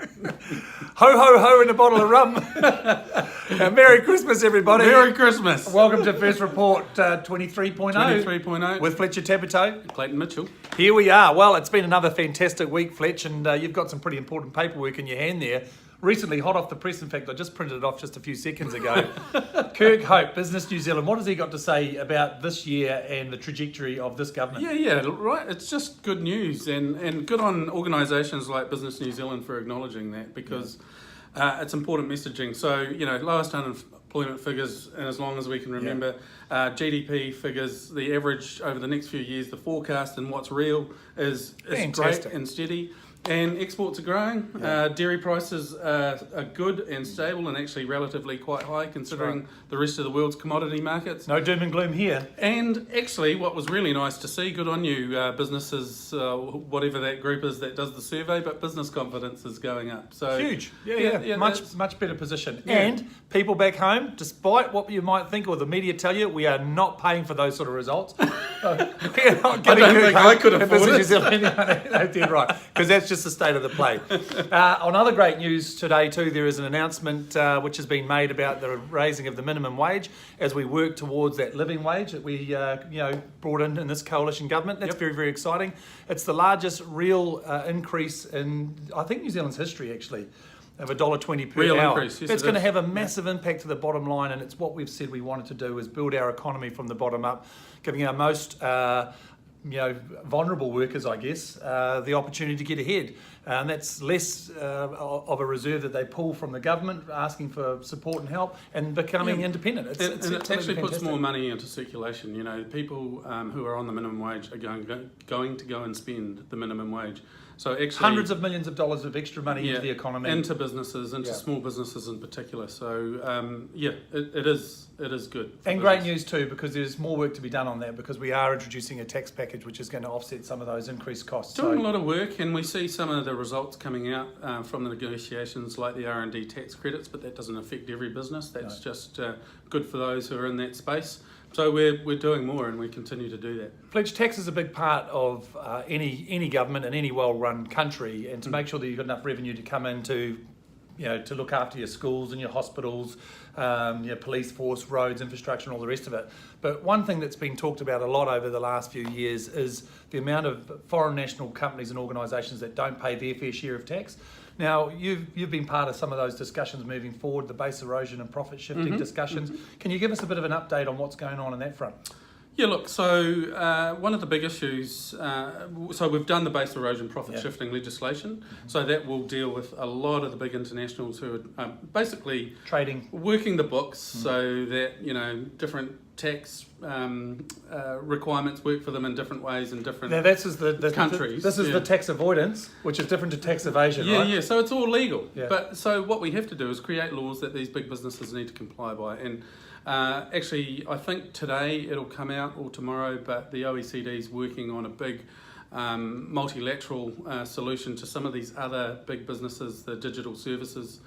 Ho, ho, ho, and a bottle of rum. Merry Christmas, everybody. Merry Christmas. Welcome to First Report 23.0. 23.0. With Fletcher, Tabuteau. Clayton Mitchell. Here we are. Well, it's been another fantastic week, Fletch, and you've got some pretty important paperwork in your hand there. Recently, hot off the press, in fact, I just printed it off just a few seconds ago. Kirk Hope, Business New Zealand, what has he got to say about this year and the trajectory of this government? Yeah, right. It's just good news and good on organisations like Business New Zealand for acknowledging that because it's important messaging. So, lowest unemployment figures, and as long as we can remember, GDP figures, the average over the next few years, the forecast and what's real is great and steady. And exports are growing. Dairy prices are good and stable and actually relatively quite high considering the rest of the world's commodity markets. No doom and gloom here. And actually what was really nice to see, good on you businesses, whatever that group is that does the survey, but business confidence is going up. So huge. Yeah. Much better position. Yeah. And people back home, despite what you might think or the media tell you, we are not paying for those sort of results. I don't think I could afford it. No, dead right. Because that's just the state of the play. On other great news today too, there is an announcement which has been made about the raising of the minimum wage as we work towards that living wage that we brought in this coalition government. That's very, very exciting. It's the largest real increase in, I think, New Zealand's history actually, of $1.20 per real hour. Increase, yes, it's going to have a massive impact to the bottom line, and it's what we've said we wanted to do is build our economy from the bottom up, giving our most vulnerable workers, I guess, the opportunity to get ahead. And that's less of a reserve that they pull from the government, asking for support and help, and becoming independent. It actually puts more money into circulation. People who are on the minimum wage are going to go and spend the minimum wage. So actually, hundreds of millions of dollars of extra money into the economy, into businesses, into small businesses in particular. So it is good. And great news too, because there's more work to be done on that, because we are introducing a tax package which is going to offset some of those increased costs. Doing a lot of work, and we see some of the results coming out from the negotiations, like the R&D tax credits, but that doesn't affect every business. That's just good for those who are in that space. So we're doing more, and we continue to do that. Fletch, tax is a big part of any government and any well-run country, and to make sure that you've got enough revenue to come in to look after your schools and your hospitals, your police force, roads, infrastructure, and all the rest of it. But one thing that's been talked about a lot over the last few years is the amount of foreign national companies and organisations that don't pay their fair share of tax. Now, you've been part of some of those discussions moving forward, the base erosion and profit shifting discussions. Can you give us a bit of an update on what's going on in that front? Yeah, look, so one of the big issues, so we've done the base erosion profit shifting legislation, so that will deal with a lot of the big internationals who are basically trading, working the books so that, different tax requirements work for them in different ways in different countries. This is the tax avoidance, which is different to tax evasion, right? Yeah, so it's all legal. Yeah. But so what we have to do is create laws that these big businesses need to comply by. And actually, I think today it'll come out or tomorrow, but the OECD is working on a big multilateral solution to some of these other big businesses, the digital services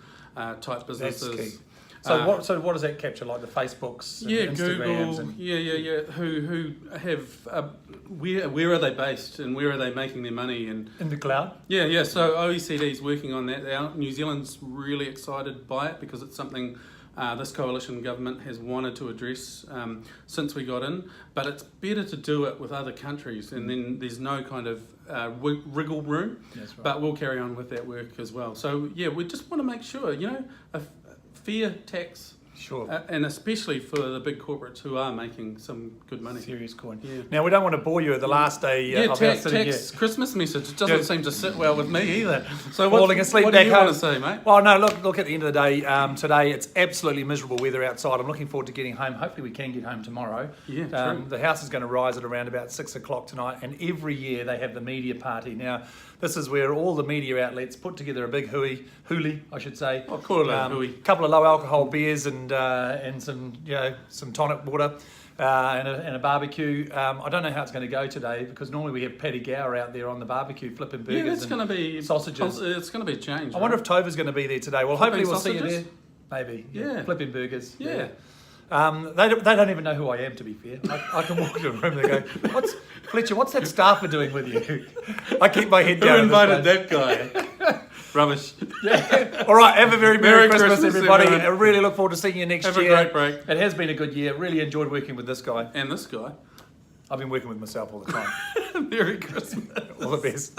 type businesses. That's key. So what does that capture? Like the Facebooks, and Instagrams, Google, who have where are they based and where are they making their money and in the cloud? Yeah. So OECD is working on that. New Zealand's really excited by it because it's something this coalition government has wanted to address since we got in, but it's better to do it with other countries, and then there's no kind of wriggle room. That's right. But we'll carry on with that work as well. So we just want to make sure, a fair tax. Sure. And especially for the big corporates who are making some good money. Serious coin. Yeah. Now, we don't want to bore you at the last day of our sitting here. Christmas message doesn't seem to sit well with me either. So falling asleep what back do you home. Want to say, mate? Well, no, look, at the end of the day, today it's absolutely miserable weather outside. I'm looking forward to getting home. Hopefully we can get home tomorrow. Yeah, true. The house is going to rise at around about 6 o'clock tonight, and every year they have the media party. Now, this is where all the media outlets put together a big hoolie, I should say. I'll call it a hooey. A couple of low alcohol beers and some tonic water and a barbecue. I don't know how it's going to go today because normally we have Paddy Gower out there on the barbecue flipping burgers. Yeah, it's going to be sausages. It's going to be a change. I wonder if Tova's going to be there today. Well, hopefully we'll see you there. Maybe. Yeah. Flipping burgers. Yeah. They don't even know who I am, to be fair. I can walk into a room and they go, Fletcher, what's that staffer doing with you? I keep my head down. Who invited that guy? Rubbish. All right, have a very Merry Merry Christmas, Christmas, everybody. everyone. I really look forward to seeing you next Have a year. great break. It has been a good year. Really enjoyed working with this guy. And this guy. I've been working with myself all the time. Merry Christmas. All the best.